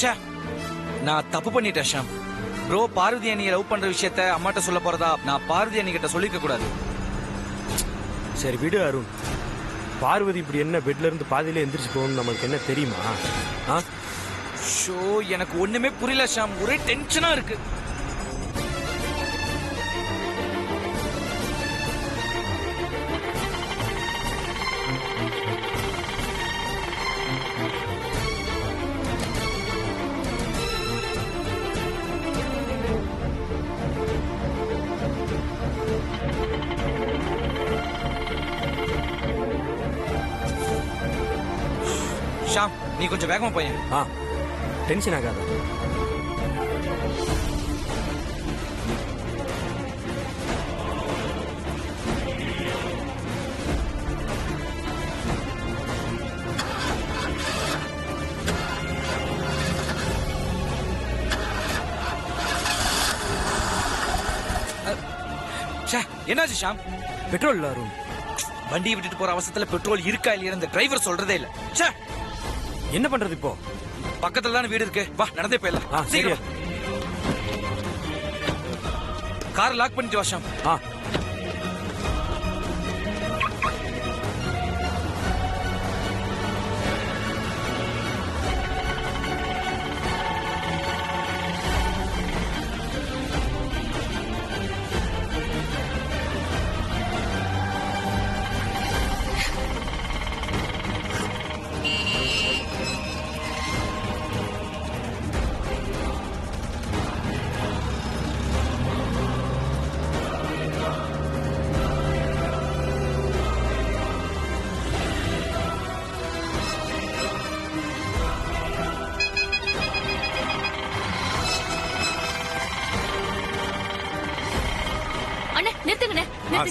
ச்சே, நான் தப்பு பண்ணிட்டேன் ஷாம். ப்ரோ பார்வதி அண்ணியை லவ் பண்ற விஷயத்த அம்மாட்ட சொல்ல போறதா நான் பார்வதி அண்ணி கிட்ட சொல்லிக்க கூடாது. சரி விடு அருண். பார்வதி இப்படி என்ன பெட்ல இருந்து பாதியில எந்திரிச்சு போகணும் நமக்கு என்ன தெரியுமா? ஷோ, எனக்கு ஒண்ணுமே புரியல ஷாம். ஒரே டென்ஷனா இருக்கு. ஷாம், நீ கொஞ்சம் வேகமா போயேன். டென்ஷன் ஆகாத. என்னாச்சு ஷாம்? பெட்ரோல் இல்ல அருண். வண்டியை விட்டுட்டு போற அவசரத்துல பெட்ரோல் இருக்கா இல்லையா இந்த டிரைவர் சொல்றதே இல்ல. என்ன பண்றது இப்போ? பக்கத்துல தானே வீடு இருக்கு, வா நடந்தே போயிடலாம். சரி, கார் லாக் பண்ணிட்டு வா ஷாம்.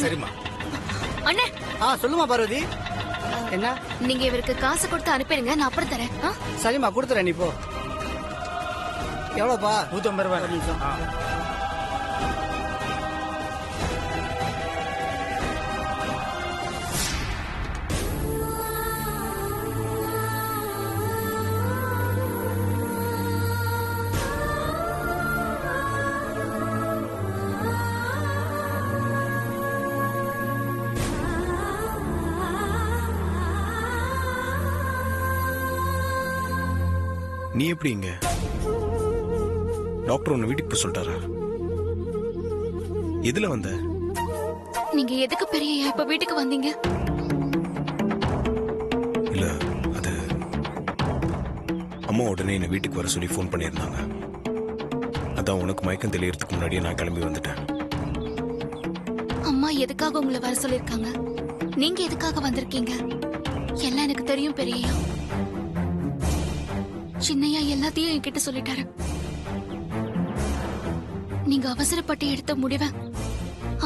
சரிம்மா. அண்ணே, சொல்லுமா பார்வதி. என்ன? நீங்க இவருக்கு காசு கொடுத்து அனுப்பிடுங்க, நான் அப்புறம் தரேன். சரிம்மா, கொடுத்துறேன். நீ போ. எவ்வளோப்பா? 150 ரூபாய். நீ எப்படி இங்க? டாக்டர் உன்னை வீட்டுக்கு போய் சொல்லிட்டாரா? எதுல வந்த? நீங்க எதுக்கு பெரிய இப்ப வீட்டுக்கு வந்தீங்க? இல்ல, அது அம்மா உடனே என்ன வீட்டுக்கு வர சொல்லி ஃபோன் பண்ணியிருந்தாங்க. அதான் உனக்கு மயக்கம் தெளியறதுக்கு முன்னாடியே நான் கிளம்பி வந்துட்டேன். அம்மா எதுக்காக உங்களை வர சொல்லிருக்காங்க? நீங்க எதுக்காக வந்திருக்கீங்க? எல்லாம் எனக்கு தெரியும் பெரியயா. சின்னையா எல்லாத்தையும் என்கிட்ட சொல்லிட்டாரு. நீங்க அவசரப்பட்டு எடுத்த முடிவை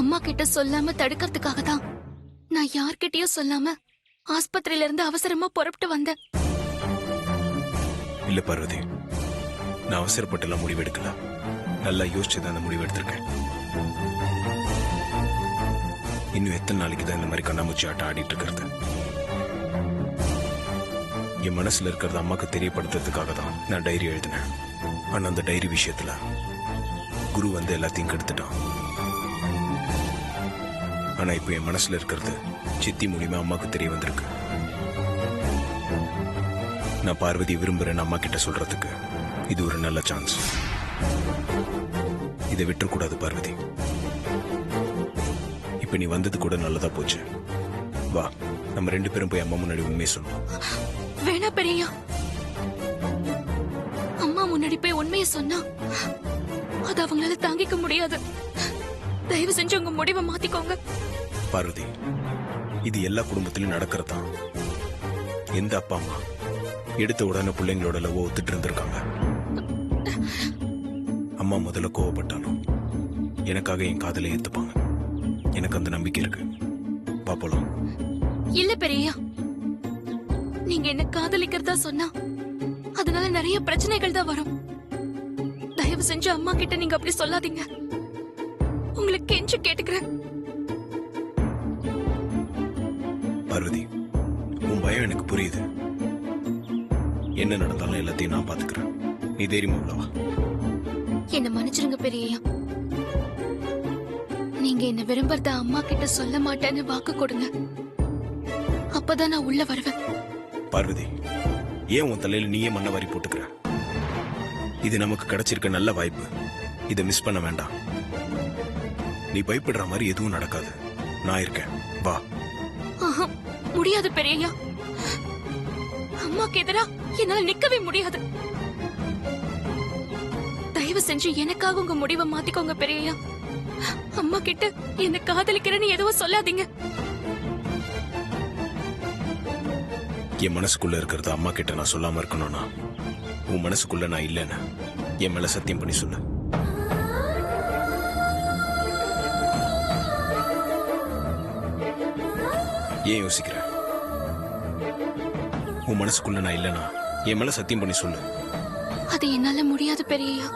அம்மா கிட்ட சொல்லாம தடுக்கிறதுக்காக தான் நான் யார்கிட்டயும் சொல்லாம ஆஸ்பத்திரியில இருந்து அவசரமா புறப்பட்டு வந்தேன். இல்ல பார்வதி, நான் அவசரப்பட்டு எல்லாம் முடிவு எடுக்கல. நல்லா யோசிச்சுதான் அந்த முடிவு எடுத்திருக்கேன். இன்னும் எத்தனை நாளைக்கு தான் இந்த மாதிரி கண்ணாமூச்சி ஆட்டம் ஆடிட்டு இருக்கிறது? என் மனசுல இருக்கிறது அம்மாக்கு தெரியப்படுத்துறதுக்காக தான் நான் டைரி எழுதினேன். ஆனா அந்த டைரி விஷயத்துல குரு வந்து எல்லாத்தையும் கெடுத்துட்டான். ஆனா இப்ப என் மனசுல இருக்கிறது சித்தி மூலியமா அம்மாக்கு தெரிய வந்திருக்கு. நான் பார்வதி விரும்புறேன்னு அம்மா கிட்ட சொல்றதுக்கு இது ஒரு நல்ல சான்ஸ். இதை விட்டுறக்கூடாது பார்வதி. இப்ப நீ வந்தது கூட நல்லதா போச்சு. வா, நம்ம 2 பேரும் போய் அம்மா முன்னாடி உண்மையை சொல்லுவோம். வேணா பெரியா, அம்மா முன்னாடி போய் உண்மையை சொன்னா அது அவங்களால தாங்கிக்க முடியாது. தயவு செஞ்சு உங்க முடிவை மாத்திக்கோங்க. பார்வதி, இது எல்லா குடும்பத்திலும் நடக்கிறதான். எந்த அப்பா அம்மா எடுத்த உடனே பிள்ளைங்களோட லவ் ஒத்துட்டு இருந்திருக்காங்க? அம்மா முதல்ல கோவப்பட்டாலும் எனக்காக என் காதலை ஏத்துப்பாங்க. எனக்கு அந்த நம்பிக்கை இருக்கு. பாப்போலாம். இல்ல பெரியா, நீங்க என்ன காதலிக்கிறதா சொன்னா அதனால நிறைய பிரச்சனைகள் தான் வரும். தயவு செஞ்சு அம்மா கிட்ட நீங்க அப்படி சொல்லாதீங்க. உங்களுக்கு கெஞ்சு கேட்டுக்கிறேன். பார்வதி, உன் பயம் எனக்கு புரியுது. என்ன நடந்தாலும் எல்லாத்தையும் நான் பாத்துக்கிறேன். நீ நீ தைரியமா உள்ளவா. என்ன மன்னிச்சிருங்க பெரியய்யா. நீங்க என்ன விரும்புறத அம்மா கிட்ட சொல்ல மாட்டேன்னு வாக்கு கொடுங்க. அப்பதான் நான் உள்ள வருவேன். பார்வதி, ஏன் உன் தலையில நீயே மண்ணை வாரி போட்டுக்கிற? இது நமக்கு கிடைச்சிருக்க நல்ல வாய்ப்பு. இதை மிஸ் பண்ண வேண்டாம். நீ பயப்படுற மாதிரி எதுவும் நடக்காது. நான் இருக்கேன், வா. ஆஹா, முடியாது பெரியய்யா. அம்மாக்கு எதிரா என்னால நிக்கவே முடியாது. தயவு செஞ்சு எனக்காக உங்க முடிவை மாத்திக்கோங்க பெரியய்யா. அம்மா கிட்ட என்ன காதலிக்கிறேன்னு எதுவும் சொல்லாதீங்க. என் மனசுக்குள்ள இருக்கிறத அம்மா கிட்ட நான் சொல்லாம இருக்கணும்னா உன் மனசுக்குள்ள நான் இல்லைன்னு என் மேல சத்தியம் பண்ணி சொல்லு. ஏன் யோசிக்கிற? உன் மனசுக்குள்ள நான் இல்லைன்னா என் மேல சத்தியம் பண்ணி சொல்லு. அது என்னால முடியாது பெரியய்யா.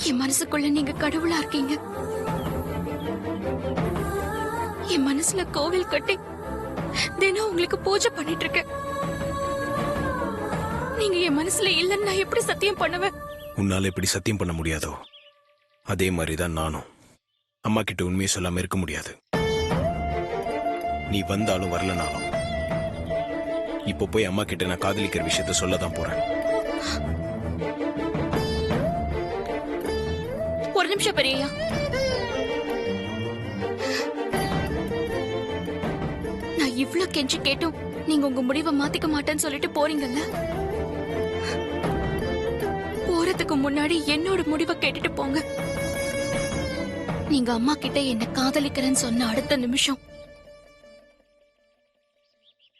என் மனசுக்குள்ள நீங்க கடவுளா இருக்கீங்க. என் மனசுல கோவில் கட்டி தினம் உங்களுக்கு பூஜை பண்ணிட்டு இருக்கேன். நீங்க என் மனசுல இல்லன்னு நான் எப்படி சத்தியம் பண்ணுவேன்? உன்னால எப்படி சத்தியம் பண்ண முடியாதோ அதே மாதிரிதான் நானும் அம்மா கிட்ட உண்மையை சொல்லாம இருக்க முடியாது. நீ வந்தாலும் வரலனாலும் இப்ப போய் அம்மா கிட்ட நான் காதலிக்கிற விஷயத்த சொல்லதான் போறேன். ஒரு நிமிஷம் பெரியய்யா. நான் இவ்ளோ கெஞ்சி கேட்டும் நீங்க உங்க முடிவை மாத்திக்க மாட்டேன்னு சொல்லிட்டு போறீங்கல்ல. போறதுக்கு முன்னாடி என்னோட முடிவை கேட்டுட்டு போங்க. நீங்க அம்மா கிட்ட என்ன காதலிக்கிறேன்னு சொன்ன அடுத்த நிமிஷம்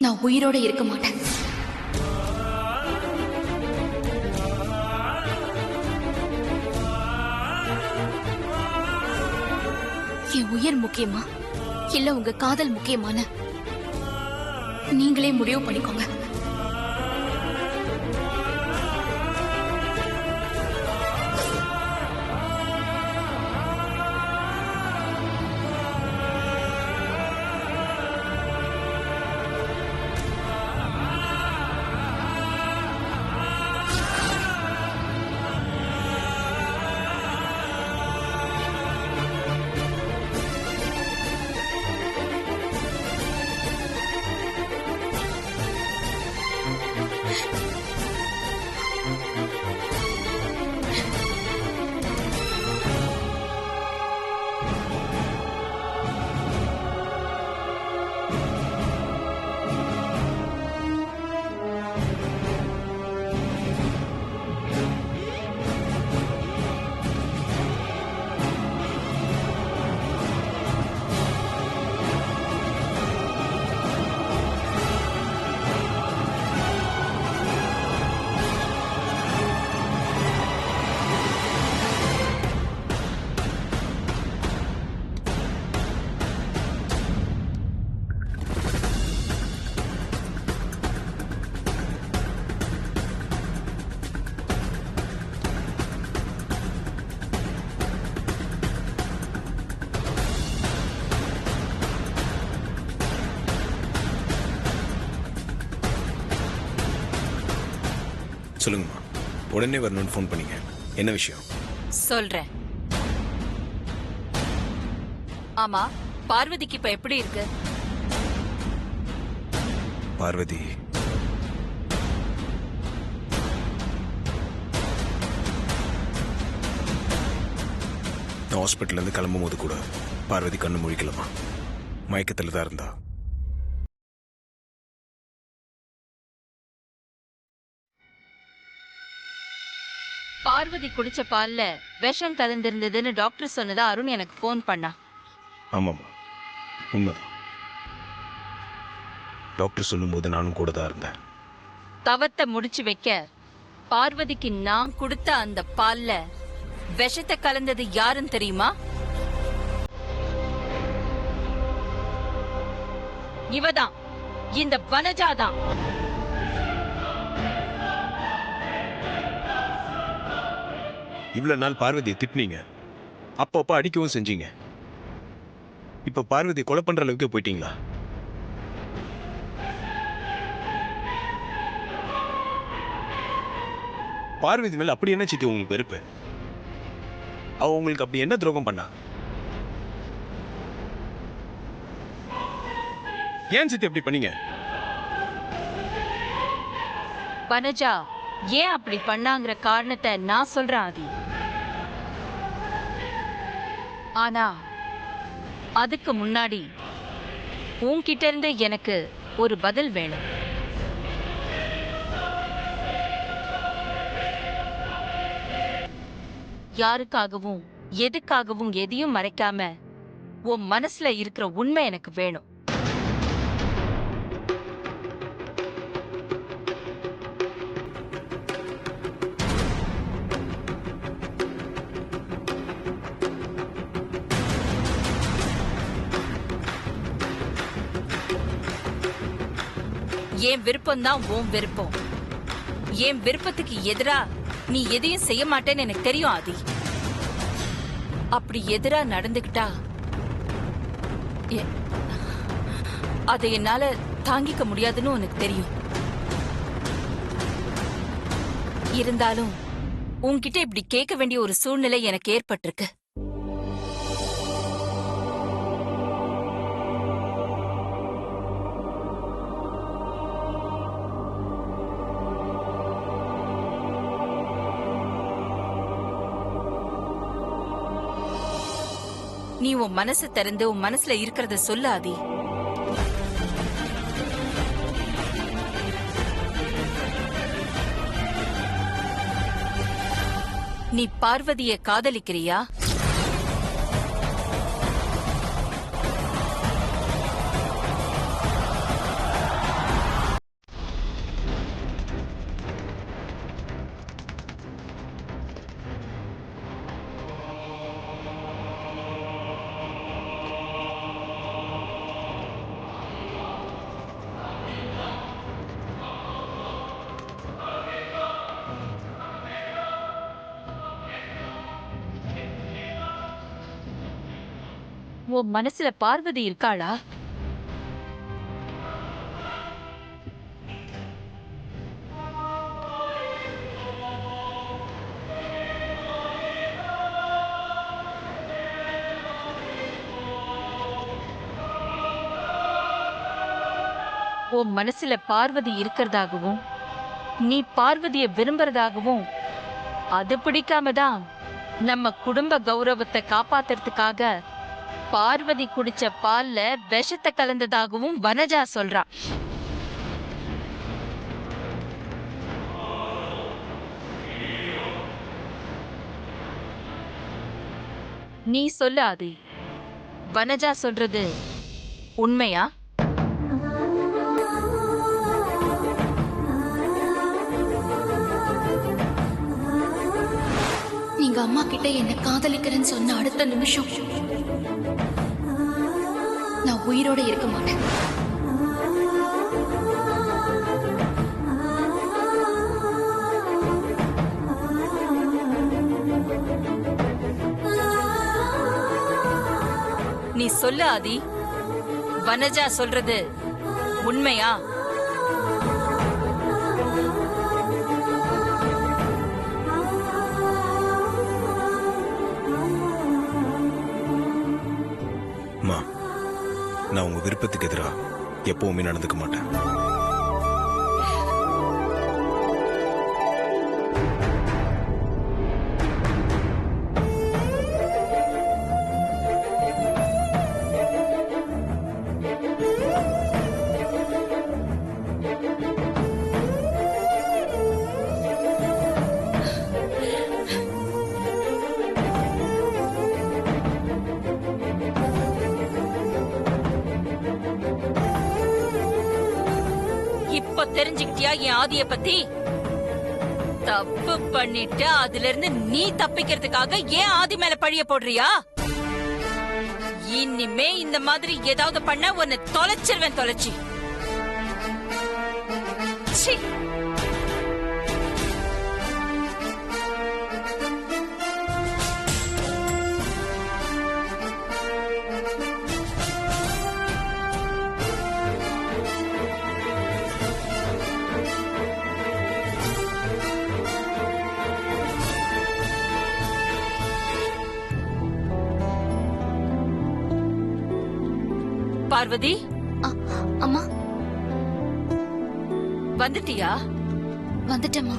நான் உயிரோட இருக்க மாட்டேன். என் உயிர் முக்கியமா இல்ல உங்க காதல் முக்கியமான நீங்களே முடிவு பண்ணிக்கோங்க. சொல்லுங்கம்மா, உடனே வரணும்னு ஃபோன் பண்ணீங்க. என்ன விஷயம்? சொல்றேன். ஆமா, பார்வதிக்கு இப்ப எப்படி இருக்கு? பார்வதி நான் ஹாஸ்பிட்டல்ல இருந்து கிளம்பும் போது கூட பார்வதி கண்ணு முழிக்கலமா, மயக்கத்துல தான் இருந்தா. பார்வதி குடிச்ச பால்ல விஷம் கலந்திருந்ததுன்னு டாக்டர் சொன்னதா அருண் எனக்கு போன் பண்ணா. ஆமாம்மா, உண்மைதான். டாக்டர் சொல்லும் போது நானும் கூட தான் இருந்தேன். தவத்தை முடிச்சு வைக்க பார்வதிக்கு நான் கொடுத்த அந்த பால்ல விஷத்தை கலந்தது யாருன்னு தெரியுமா? இவதான், இந்த வனஜாதான். இவ்வளவு நாள் பார்வதியை திட்டினீங்க, அப்பப்ப அடிக்கவும் செஞ்சீங்க. இப்ப பார்வதியை கொலை பண்ற அளவுக்கு போயிட்டீங்களா? பார்வதி மேல அப்படி என்ன சித்தி உங்களுக்கு வெறுப்பு? அவ உங்களுக்கு அப்படி என்ன துரோகம் பண்ணா? ஏன் சித்தி அப்படி பண்ணீங்க? வனஜா ஏன் அப்படி பண்ணாங்கிற காரணத்தை நான் சொல்றேன் ஆதி. ஆனா அதுக்கு முன்னாடி உன்கிட்ட இருந்து எனக்கு ஒரு பதில் வேணும். யாருக்காகவும் எதுக்காகவும் எதையும் மறைக்காம உன் மனசுல இருக்கிற உண்மை எனக்கு வேணும். என் விருப்பம் தான் உன் விருப்பம். என் விருப்பத்துக்கு எதிரா நீ எதையும் செய்ய மாட்டேன்னு எனக்கு தெரியும் ஆதி. அப்படி எதிரா நடந்துக்கிட்டா அதை என்னால தாங்கிக்க முடியாதுன்னு உனக்கு தெரியும். இருந்தாலும் உன்கிட்ட இப்படி கேட்க வேண்டிய ஒரு சூழ்நிலை எனக்கு ஏற்பட்டிருக்கு. நீ உன் மனசு திறந்து உன் மனசுல இருக்கிறத சொல்லு ஆதி. நீ பார்வதிய காதலிக்கிறியா? உன் மனசுல பார்வதி இருக்காளா? உன் மனசுல பார்வதி இருக்கிறதாகவும் நீ பார்வதிய விரும்புறதாகவும் அது பிடிக்காம தான் நம்ம குடும்ப கௌரவத்தை காப்பாத்துறதுக்காக பார்வதி குடிச்ச பால்ல விஷத்தை கலந்ததாகவும் வனஜா சொல்றா. நீ சொல்லு ஆதி, வனஜா சொல்றது உண்மையா? நீங்க அம்மா கிட்ட என்ன காதலிக்கிறேன்னு சொன்ன அடுத்த நிமிஷம் நான் உயிரோட இருக்க மாட்டேன். நீ சொல்லு ஆதி, வனஜா சொல்றது உண்மையா? நான் உங்க விருப்பத்துக்கு எதிரா எப்பவுமே நடந்துக்க மாட்டேன். தெரிஞ்சுக்கிட்டியா என் ஆதிய பத்தி? தப்பு பண்ணிட்டு அதுல இருந்து நீ தப்பிக்கிறதுக்காக ஏன் ஆதி மேல பழிய போடுறியா? இனிமே இந்த மாதிரி ஏதாவது பண்ண உன்னை தொலைச்சிருவேன், தொலைச்சி. பார்வதி அ, அம்மா வந்துட்டியா? வந்துட்டேம்மா.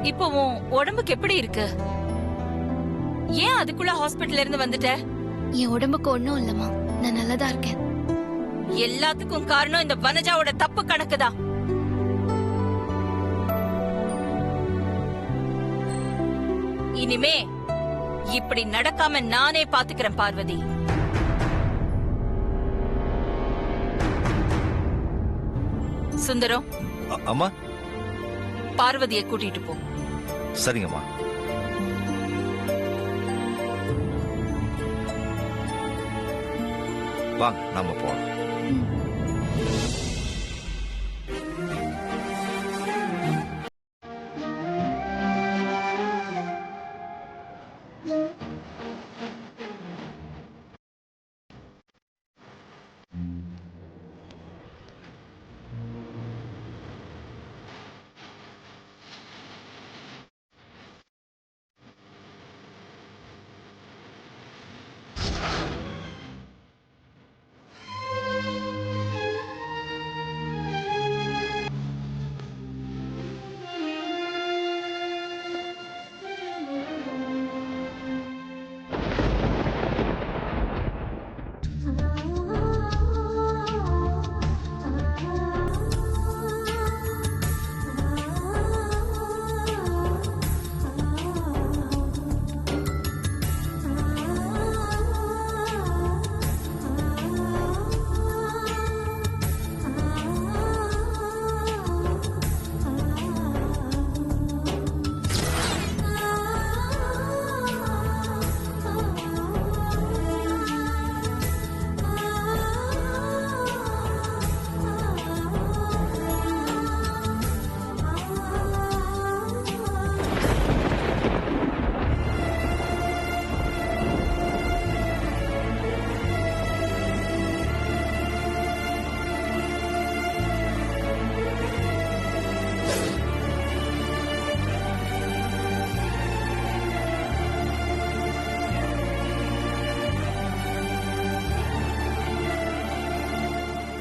இப்போ உன் உடம்புக்கு எப்படி இருக்கு? ஏன் அதுக்குள்ள ஹாஸ்பிடல்ல இருந்து வந்துட்ட? என் உடம்புக்கு ஒண்ணும் இல்லம்மா, நான் நல்லதா இருக்கேன். எல்லாத்துக்கும் காரணம் இந்த வனஜாவோட தப்பு கணக்குதான். இனிமே இப்படி நடக்காம நானே பாத்துக்கிறேன் பார்வதி. சுந்தரம், அம்மா பார்வதியை கூட்டிட்டு போ. சரிங்கம்மா. வாங்க நாம போலாம்.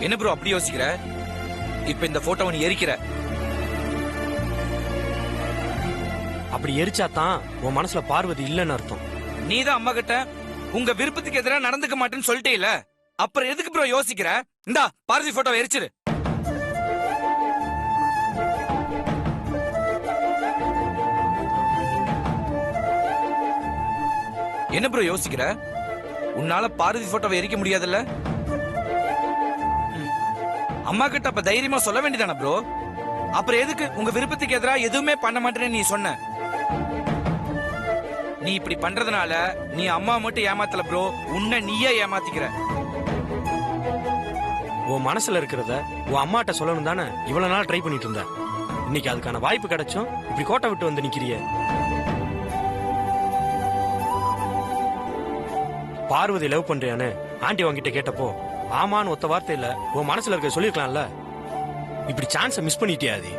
என்ன ப்ரோ அப்படி யோசிக்கிற? இப்ப இந்த போட்டோவை நீ எரிக்கிற. அப்படி எரிச்சாதான் உன் மனசுல பார்வதி இல்லைன்னு அர்த்தம். நீ தான் அம்மா கிட்ட உங்க விருப்பத்துக்கு எதிராக நடந்துக்க மாட்டேன்னு சொல்லிட்டே இல்ல, அப்புறம் எதுக்கு ப்ரோ யோசிக்கிற? இந்தா பார்வதி போட்டோவை எரிச்சிரு. என்ன ப்ரோ யோசிக்கிற? உன்னால பார்வதி போட்டோவை எரிக்க முடியாதுல்ல? அம்மா கிட்ட அப்ப தைரியமா சொல்ல வேண்டியதானே ப்ரோ? அப்புறம் எதுக்கு உங்க விருப்பத்துக்கு எதிராக எதுவுமே பண்ண மாட்டேன்னு நீ சொன்ன? நீ இப்படி பண்றதுனால நீ அம்மா மட்டும் ஏமாத்தல ப்ரோ, உன்னை நீயே ஏமாத்திக்கிற. உன் மனசுல இருக்கிறத உன் அம்மாட்ட சொல்லணும் தானே இவ்வளவு நாள் ட்ரை பண்ணிட்டு இருந்த. இன்னைக்கு அதுக்கான வாய்ப்பு கிடைச்சும் இப்படி கோட்டை விட்டு வந்து நிக்கிறியே. பார்வதி லவ் பண்றியான்னு ஆண்டி உன்கிட்ட கேட்டப்போ ஆமான்னு ஒத்த வார்த்தையில உன் மனசுல இருக்க சொல்லிருக்கலாம்ல. இப்படி சான்ஸை மிஸ் பண்ணிட்டியா? அது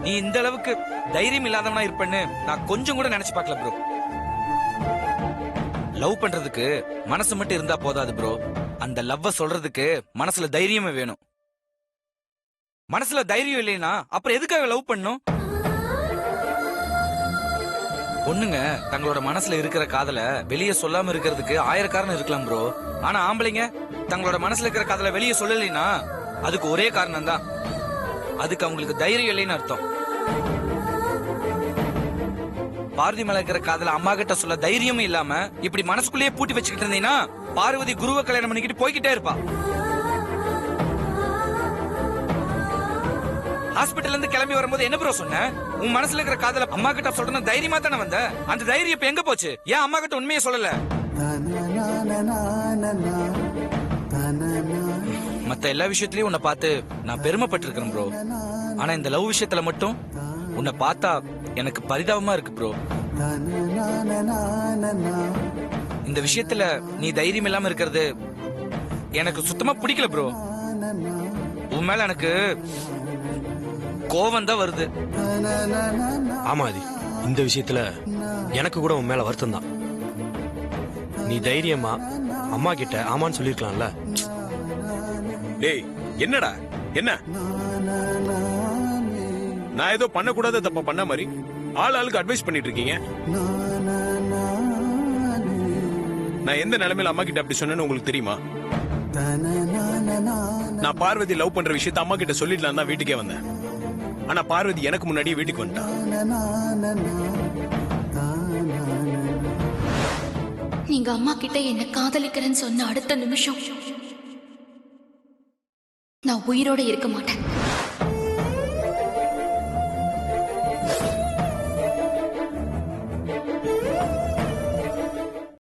நீ இந்த அளவுக்கு தைரியம் இல்லாதவனா இருப்பேன்னு நான் கொஞ்சம் கூட நினைச்சு பார்க்கல ப்ரோ. லவ் பண்றதுக்கு மனசு மட்டும் இருந்தா போதாது ப்ரோ, அந்த லவ்வ சொல்றதுக்கு மனசுல தைரியமே வேணும். மனசுல தைரியம் இல்லைன்னா அப்புறம் எதுக்காக லவ் பண்ணும்? பொண்ணுங்க தங்களோட மனசுல இருக்கிற காதல வெளியே சொல்லாம இருக்கிறதுக்கு 1000 காரணம் இருக்கலாம் ப்ரோ. ஆனா ஆம்பளைங்க தங்களோட மனசுல இருக்கிற காதல வெளியே சொல்லலைன்னா அதுக்கு ஒரே காரணம் தான், அதுக்கு அவங்களுக்கு தைரியம் இல்லைன்னு அர்த்தம். பார்வதி மேல இருக்கிற காதல அம்மா கிட்ட சொல்ல தைரியமும் இல்லாம இப்படி மனசுக்குள்ளேயே பூட்டி வச்சுக்கிட்டு இருந்தீங்கன்னா பார்வதி குருவை கல்யாணம் பண்ணிக்கிட்டு போய்கிட்டே இருப்பா. ஹாஸ்பிட்டல்ல இருந்து கிளம்பி வரும்போது என்ன ப்ரோ சொன்ன? உன் மனசுல இருக்கிற காதல அம்மா கிட்ட சொல்றேன்னு தைரியமா தானே வந்த. அந்த தைரியம் இப்ப எங்க போச்சு? ஏன் அம்மா கிட்ட உண்மையை சொல்லல? மத்த எல்லா விஷயத்திலயும் உன்னை பார்த்து நான் பெருமைப்பட்டிருக்கேன் ப்ரோ. ஆனா இந்த லவ் விஷயத்துல மட்டும் உன்னை பார்த்தா எனக்கு பரிதாபமா இருக்கு ப்ரோ. இந்த விஷயத்துல நீ தைரியம் இல்லாம இருக்கிறது எனக்கு சுத்தமா பிடிக்கல ப்ரோ. உன் மேல எனக்கு கோவம் தான் வருது. ஆமாதி, இந்த விஷயத்துல எனக்கு கூட உன் மேல வருத்தம் தான். நீ தைரியமா அம்மா கிட்ட ஆமான்னு சொல்லிருக்கலாம்ல. டேய் என்னடா என்ன நான் ஏதோ பண்ணக்கூடாத தப்ப பண்ண மாதிரி ஆளுக்கு அட்வைஸ் பண்ணிட்டு இருக்கீங்க. நான் எந்த நிலைமையில அம்மா கிட்ட அப்படி சொன்னேன்னு உங்களுக்கு தெரியுமா? நான் பார்வதி லவ் பண்ற விஷயத்த அம்மா கிட்ட சொல்லிடலாம் தான் வீட்டுக்கே வந்தேன். ஆனா பார்வதி எனக்கு முன்னாடியே வீட்டுக்கு வந்துட்டா. நீங்க அம்மா கிட்ட என்ன காதலிக்கிறேன்னு சொன்ன அடுத்த நிமிஷம் நான் உயிரோட இருக்க மாட்டேன்.